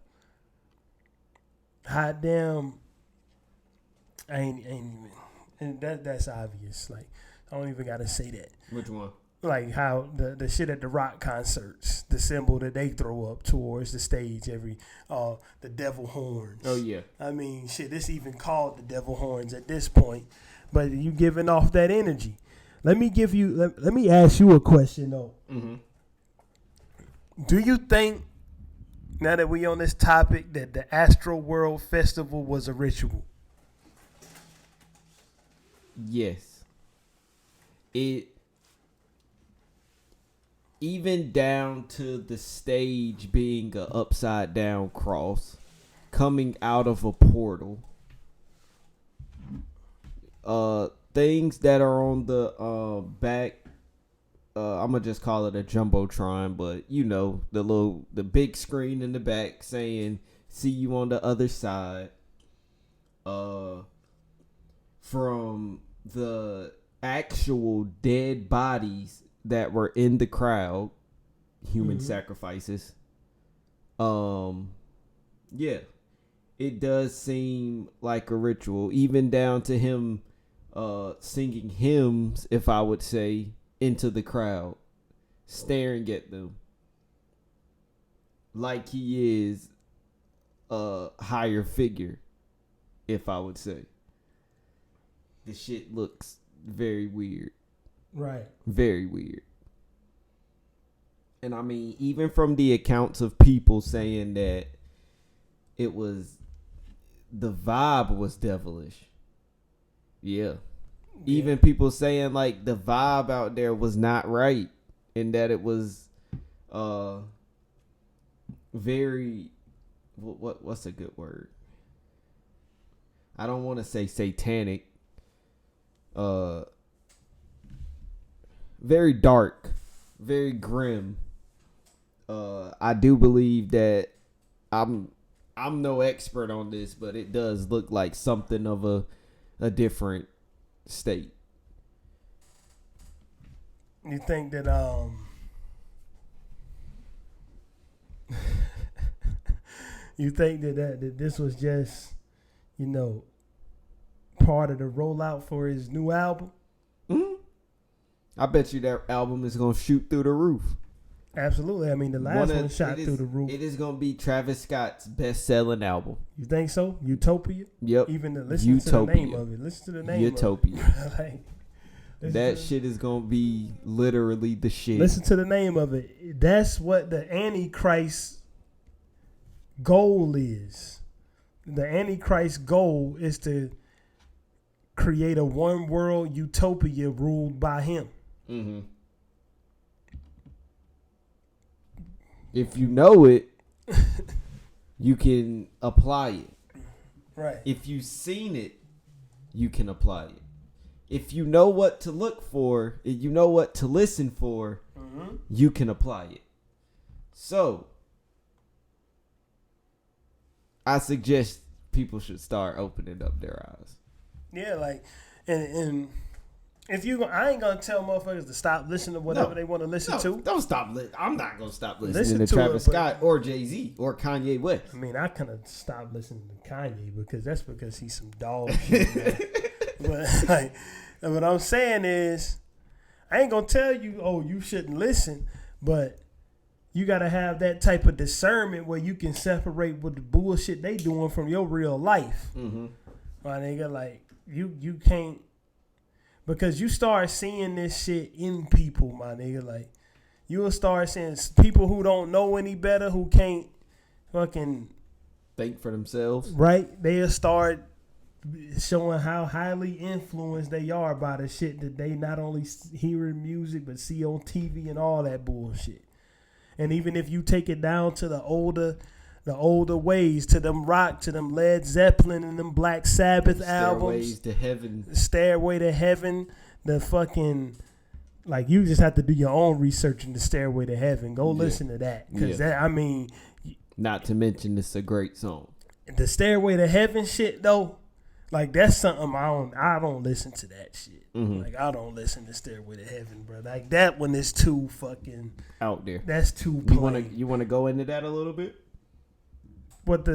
Hot damn, I ain't even, and that's obvious. Like, I don't even gotta say that. Which one? Like how the shit at the rock concerts, the symbol that they throw up towards the stage the devil horns. Oh yeah. I mean, shit, this even called the devil horns at this point, but you giving off that energy. Let me ask you a question though. Mm-hmm. Do you think, now that we on this topic, that the Astro World Festival was a ritual? Yes. Even down to the stage being a upside down cross, coming out of a portal. Things that are on the back. I'm gonna just call it a jumbotron, but you know, the big screen in the back saying "See you on the other side." From the actual dead bodies that were in the crowd, human sacrifices. Yeah, it does seem like a ritual, even down to him singing hymns, if I would say, into the crowd, staring at them like he is a higher figure, if I would say. The shit looks very weird. Right. Very weird. And I mean, even from the accounts of people saying that the vibe was devilish. Yeah. Even people saying like the vibe out there was not right, and that it was very what's a good word? I don't want to say satanic. Very dark, very grim. I do believe that I'm no expert on this, but it does look like something of a different state. You think that you think that this was just, you know, part of the rollout for his new album? Mm-hmm. I bet you that album is gonna shoot through the roof. Absolutely. I mean, the last one shot through the roof. It is gonna be Travis Scott's best-selling album. You think so? Utopia? Yep. Even listen to the name of it. Listen to the name Utopia. of it. That shit is gonna be literally the shit. Listen to the name of it. That's what the Antichrist goal is. The Antichrist goal is to create a one world utopia ruled by him. Mm-hmm. If you know it, you can apply it. Right. If you've seen it, you can apply it. If you know what to look for, if you know what to listen for, you can apply it. So, I suggest people should start opening up their eyes. Yeah, like, and if I ain't gonna tell motherfuckers to stop listening to whatever they want to listen to. Don't stop. I'm not gonna stop listening to Travis Scott or Jay-Z or Kanye West. I mean, I kind of stopped listening to Kanye because he's some dog shit. But like, what I'm saying is, I ain't gonna tell you, oh, you shouldn't listen, but you gotta have that type of discernment where you can separate what the bullshit they doing from your real life. Mm-hmm. My nigga, like you can't, because you start seeing this shit in people, my nigga. Like, you will start seeing people who don't know any better, who can't fucking think for themselves. Right? They'll start showing how highly influenced they are by the shit that they not only hear in music but see on TV and all that bullshit. And even if you take it down to the older ways, to them rock, to them Led Zeppelin and them Black Sabbath albums, Stairway to Heaven, the fucking, like, you just have to do your own research into Stairway to Heaven. Go listen to that, because that, I mean, not to mention it's a great song. The Stairway to Heaven shit though, Like that's something I don't listen to that shit. Like I don't listen to Stairway to Heaven, bro. Like that one is too fucking out there. That's too plain. You wanna go into that a little bit? But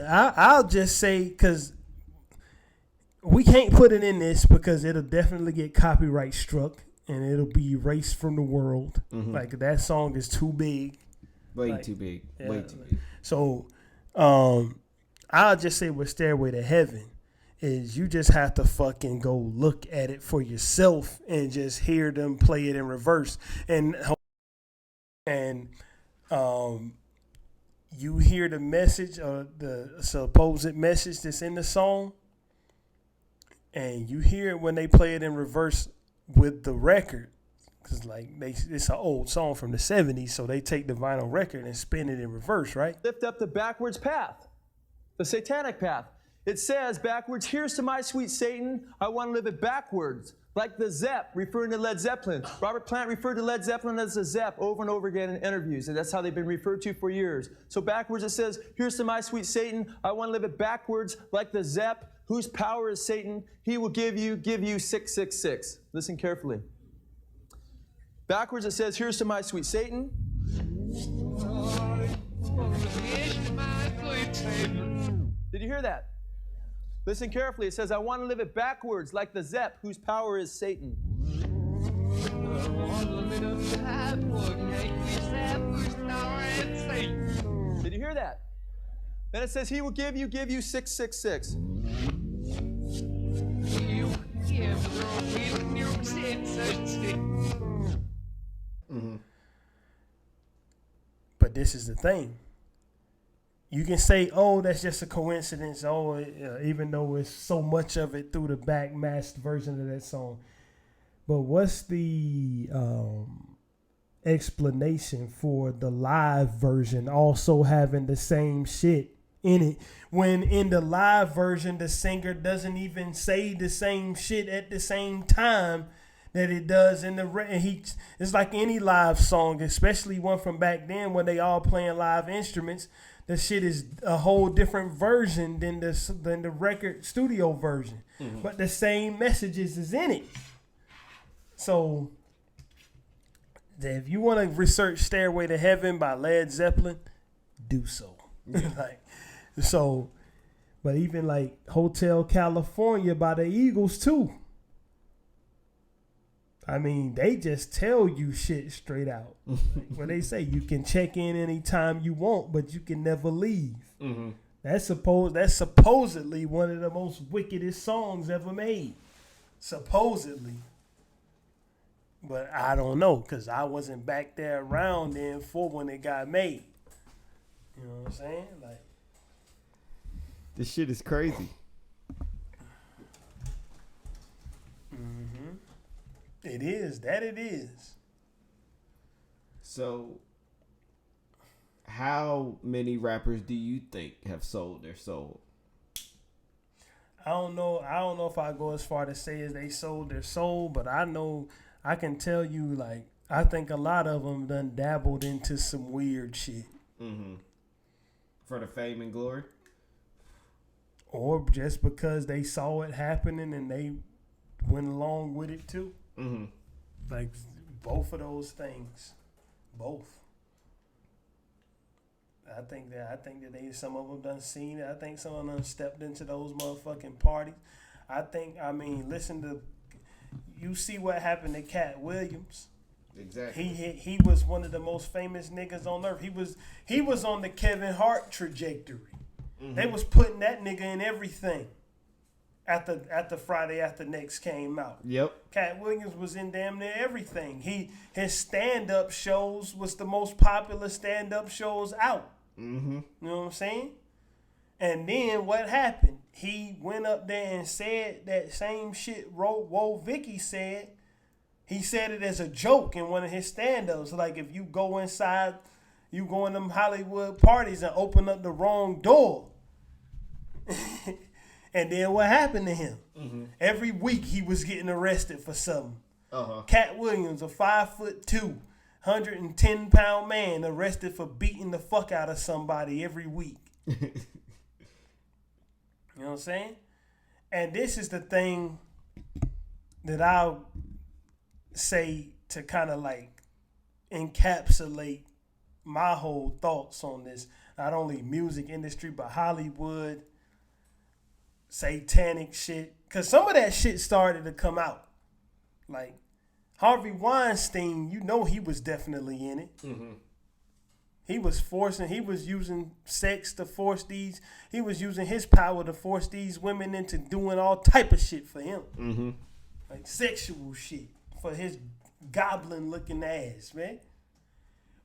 I'll just say because we can't put it in this because it'll definitely get copyright struck and it'll be erased from the world. Like that song is too big. Way too big. Yeah, Way too big. So I'll just say with Stairway to Heaven is you just have to fucking go look at it for yourself and just hear them play it in reverse. And you hear the message or the supposed message that's in the song, and you hear it when they play it in reverse with the record. Because it's an old song from the 70s, so they take the vinyl record and spin it in reverse, right? Lift up the backwards path, the satanic path. It says backwards, here's to my sweet Satan, I want to live it backwards. Like the Zepp, referring to Led Zeppelin. Robert Plant referred to Led Zeppelin as the Zepp over and over again in interviews, and that's how they've been referred to for years. So backwards it says, here's to my sweet Satan, I want to live it backwards like the Zepp, whose power is Satan. He will give you 666. Listen carefully. Backwards it says, here's to my sweet Satan. Did you hear that? Listen carefully. It says, I want to live it backwards like the Zepp, whose power is Satan. Did you hear that? Then it says, he will give you 666. But this is the thing. You can say, oh, that's just a coincidence. Oh, even though it's so much of it through the back masked version of that song. But what's the explanation for the live version also having the same shit in it? When in the live version, the singer doesn't even say the same shit at the same time that it does in the it's like any live song, especially one from back then when they all playing live instruments. The shit is a whole different version than the record studio version, but the same messages is in it. So if you want to research "Stairway to Heaven" by Led Zeppelin, do so. But even like "Hotel California" by the Eagles too. I mean, they just tell you shit straight out. When they say you can check in anytime you want, but you can never leave. That's supposedly one of the most wickedest songs ever made. Supposedly. But I don't know, because I wasn't back there around then for when it got made. You know what I'm saying? Like, this shit is crazy. It is. That it is. So, how many rappers do you think have sold their soul? I don't know if I go as far to say as they sold their soul, but I know I can tell you, like, I think a lot of them done dabbled into some weird shit. For the fame and glory? Or just because they saw it happening and they went along with it too. Like both of those things, both. I think that some of them done seen it. I think some of them stepped into those motherfucking parties. Listen to, you see what happened to Cat Williams. Exactly. He was one of the most famous niggas on earth. He was on the Kevin Hart trajectory. They was putting that nigga in everything. After Friday After Next came out. Yep. Cat Williams was in damn near everything. His stand-up shows was the most popular stand-up shows out. You know what I'm saying? And then what happened? He went up there and said that same shit Wo Vicky said. He said it as a joke in one of his stand-ups. Like if you go in them Hollywood parties and open up the wrong door. And then what happened to him? Every week he was getting arrested for something. Cat Williams, a 5'2", 110-pound man, arrested for beating the fuck out of somebody every week. You know what I'm saying? And this is the thing that I'll say to kind of like encapsulate my whole thoughts on this. Not only music industry, but Hollywood, satanic shit. Because some of that shit started to come out. Like, Harvey Weinstein, you know he was definitely in it. Mm-hmm. He was using sex to force these, he was using his power to force these women into doing all type of shit for him. Mm-hmm. Like sexual shit for his goblin looking ass, man.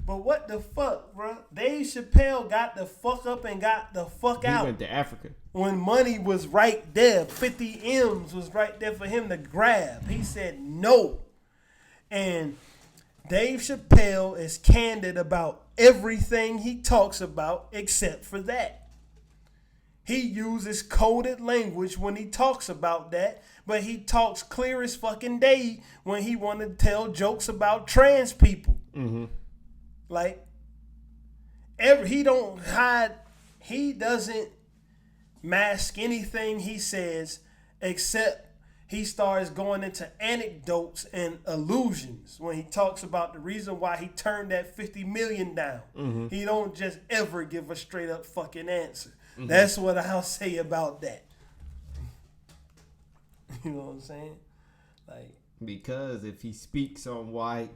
But what the fuck, bro? Dave Chappelle got the fuck up and got the fuck out. He went to Africa. When money was right there, 50 M's was right there for him to grab. He said no. And Dave Chappelle is candid about everything he talks about except for that. He uses coded language when he talks about that, but he talks clear as fucking day when he want to tell jokes about trans people. Mm-hmm. Like, he don't hide, he doesn't mask anything he says except he starts going into anecdotes and allusions when he talks about the reason why he turned that 50 million down. Mm-hmm. He don't just ever give a straight up fucking answer. Mm-hmm. That's what I'll say about that. You know what I'm saying? Like, because if he speaks on why,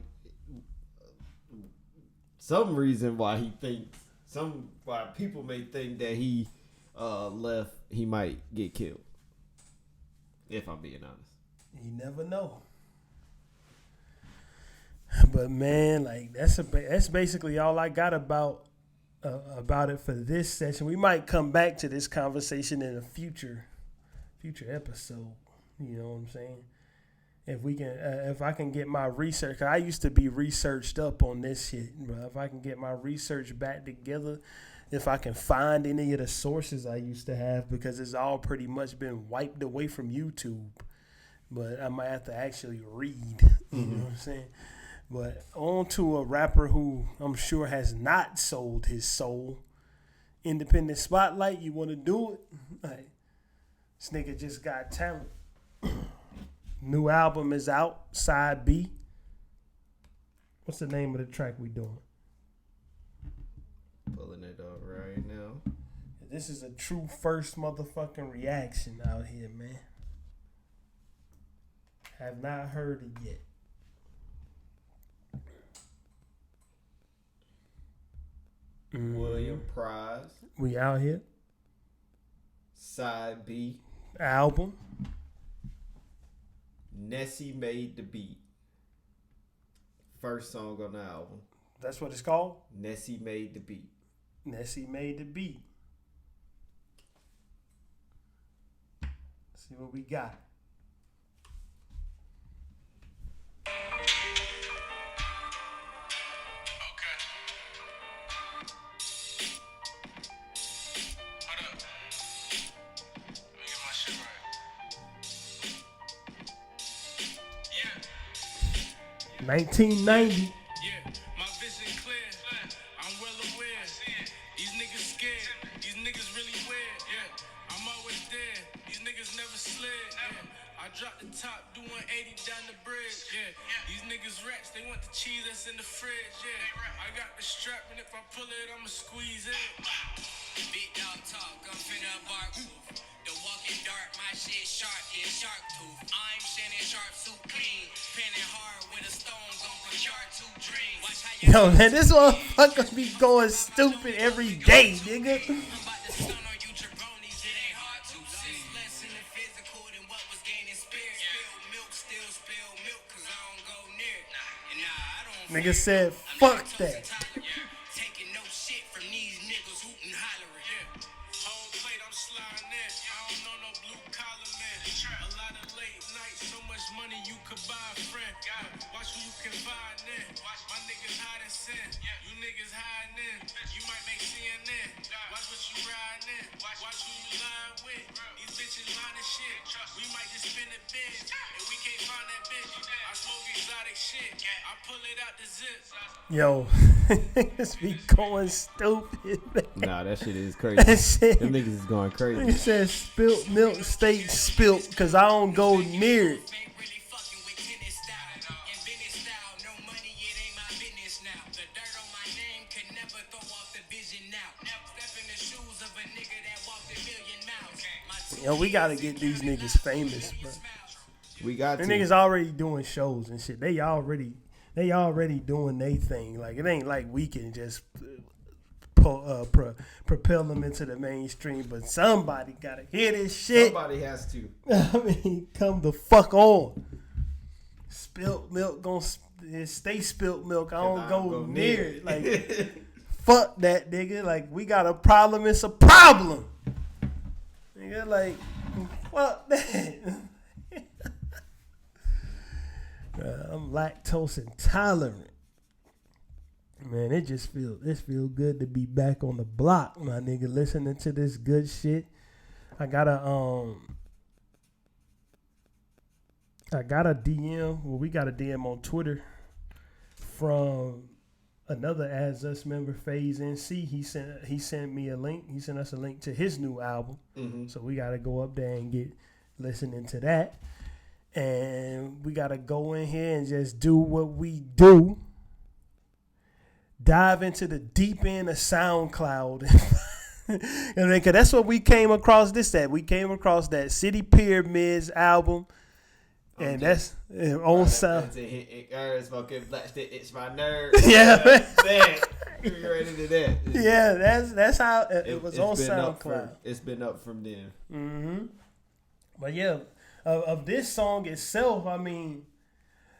some reason why he thinks, why people may think that he left, he might get killed. If I'm being honest. You never know. But man, like that's basically all I got about it for this session. We might come back to this conversation in a future episode. You know what I'm saying? If we can, if I can get my research, 'cause I used to be researched up on this shit, but if I can get my research back together, if I can find any of the sources I used to have, because it's all pretty much been wiped away from YouTube, but I might have to actually read. You know what I'm saying? But on to a rapper who I'm sure has not sold his soul. Independent Spotlight, you want to do it? Like, this nigga just got talent. New album is out, Side B. What's the name of the track we doing? Pulling it up right now. This is a true first motherfucking reaction out here, man. Have not heard it yet. William Prize. We out here. Side B. Album. Nessie made the beat. First song on the album. That's what it's called? Nessie made the beat. Nessie made the beat. Let's see what we got. Hold up. Let me get my shit right. 1990. Drop the top, do 180 down the bridge, yeah. These niggas rats, they want the cheese that's in the fridge, yeah. I got the strap, and if I pull it, I'ma squeeze it. Big dog talk, I'm finna bark. The walking dark, my shit sharp, yeah, shark tooth. I'm Shannon Sharp, suit clean. Penning hard with a stone, gon' put yard 2 dreams. Watch how you yo, man, this motherfucker be going stupid every day, nigga. I'm about to stun on you jabronis, it ain't hard to see. Less in the physical than what was gaining spirit. Spill milk, still spill milk, cause I don't go near it. And nah, I don't. Nigga said, fuck that. Taking no shit from these niggas hootin' hollering. Home plate, I'm sliding in. I don't know no blue collar man. A lot of late nights, so much money you could buy a friend. Watch who you confide in. My niggas hiding sin. You niggas hiding in. You might make CNN. Watch what you riding in. Watch who you lying with. These bitches bitches line and shit. We might just spin a bitch. If we can't find that bitch, I smoke exotic shit. I pull it out the zip. Yo, niggas be going stupid, man. Nah, that shit is crazy. That shit. Them niggas is going crazy. It says spilt milk stay spilt because I don't go near it. Yo, we gotta get these niggas famous, bro. We got The to. niggas already doing shows and shit. They already doing their thing. Like, it ain't like we can just propel them into the mainstream, but somebody gotta hear this shit. Somebody has to. I mean, come the fuck on. Spilt milk gon' stay spilt milk. I don't go near it. Like, fuck that, nigga. Like, we got a problem. It's a problem. Nigga, like, fuck that. I'm lactose intolerant. Man, it feel good to be back on the block, my nigga, listening to this good shit. I got a DM. Well, we got a DM on Twitter from another As Us member, Phase NC. He sent me a link. He sent us a link to his new album. Mm-hmm. So we gotta go up there and get listening to that. And we gotta go in here and just do what we do. Dive into the deep end of SoundCloud. And then, cause that's what we came across this at. We came across that City Pyramids album. And that's on sound. It's my nerve. Yeah. You ready to that? Yeah, that's how it was on SoundCloud. It's been up from then. Mm-hmm. But yeah, of this song itself, I mean,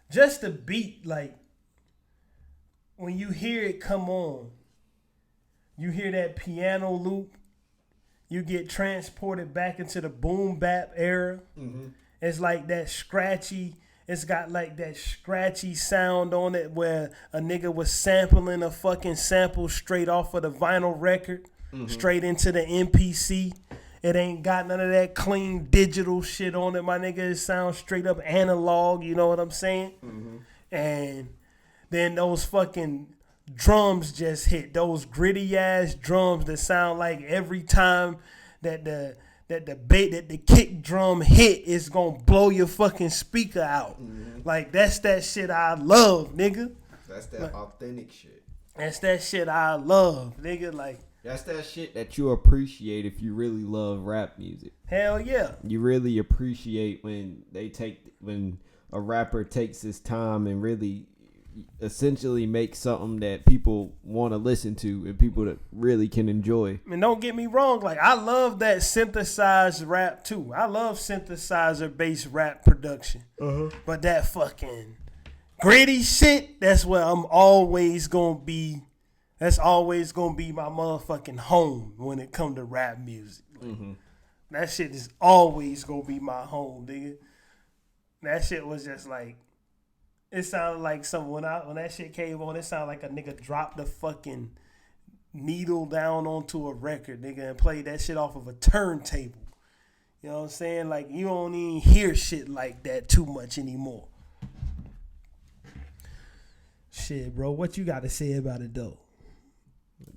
just the beat, like, when you hear it come on, you hear that piano loop, you get transported back into the boom bap era. Mm-hmm. It's like that scratchy, it's got like that scratchy sound on it where a nigga was sampling a fucking sample straight off of the vinyl record, straight into the MPC. It ain't got none of that clean digital shit on it, my nigga. It sounds straight up analog, you know what I'm saying? Mm-hmm. And then those fucking drums just hit. Those gritty ass drums that sound like every time that the kick drum hit, it's gonna blow your fucking speaker out. Mm-hmm. Like, that's that shit I love, nigga. That's that authentic shit. That's that shit I love, nigga. Like, that's that shit that you appreciate if you really love rap music. Hell yeah. You really appreciate when a rapper takes his time and really essentially make something that people want to listen to and people that really can enjoy. And don't get me wrong, like, I love that synthesized rap too. I love synthesizer based rap production. But that fucking gritty shit, that's where I'm always gonna be. That's always gonna be my motherfucking home when it come to rap music. Like, that shit is always gonna be my home, nigga. That shit was just like, it sounded like when that shit came on, it sounded like a nigga dropped the fucking needle down onto a record, nigga, and played that shit off of a turntable. You know what I'm saying? Like, you don't even hear shit like that too much anymore. Shit, bro, what you got to say about it, though?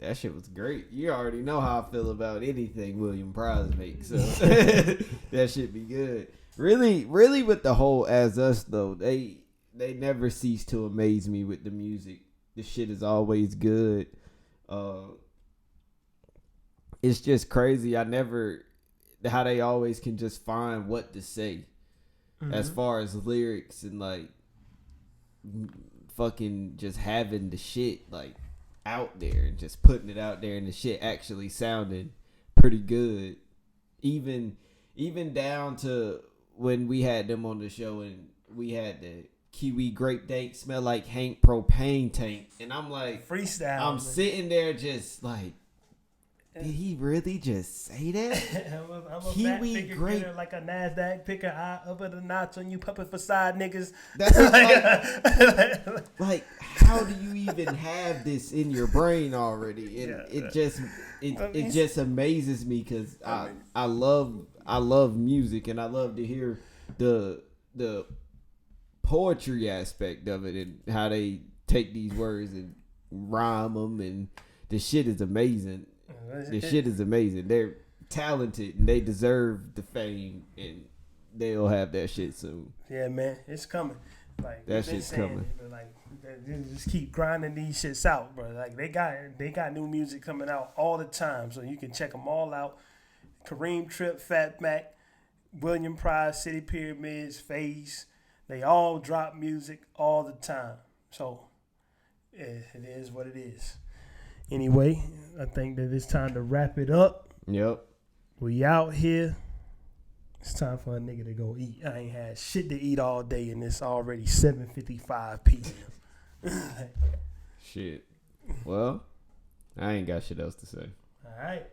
That shit was great. You already know how I feel about anything William Prize makes, so that shit be good. Really, really with the whole As Us, though, they never cease to amaze me with the music. The shit is always good. It's just crazy. How they always can just find what to say as far as lyrics and like fucking just having the shit like out there and just putting it out there and the shit actually sounding pretty good. Even down to when we had them on the show and we had the Kiwi grape dank smell like Hank propane tank, and I'm like freestyle. I'm sitting there just like, Did he really just say that? I'm a Kiwi fat figure great. getter like a NASDAQ picker. I up at the notch on you puppet facade niggas. That's like, how do you even have this in your brain already? And it just amazes me because I love music and I love to hear the poetry aspect of it and how they take these words and rhyme them, and the shit is amazing. The shit is amazing. They're talented and they deserve the fame, and they'll have that shit soon. Yeah, man, it's coming. Like that shit's coming. Like they just keep grinding these shits out, bro. Like they got new music coming out all the time, so you can check them all out. Kareem Tripp, Fat Mac, William Price, City Pyramids, FaZe. They all drop music all the time. So it is what it is. Anyway, I think that it's time to wrap it up. Yep. We out here. It's time for a nigga to go eat. I ain't had shit to eat all day, and it's already 7:55 p.m. Shit. Well, I ain't got shit else to say. All right.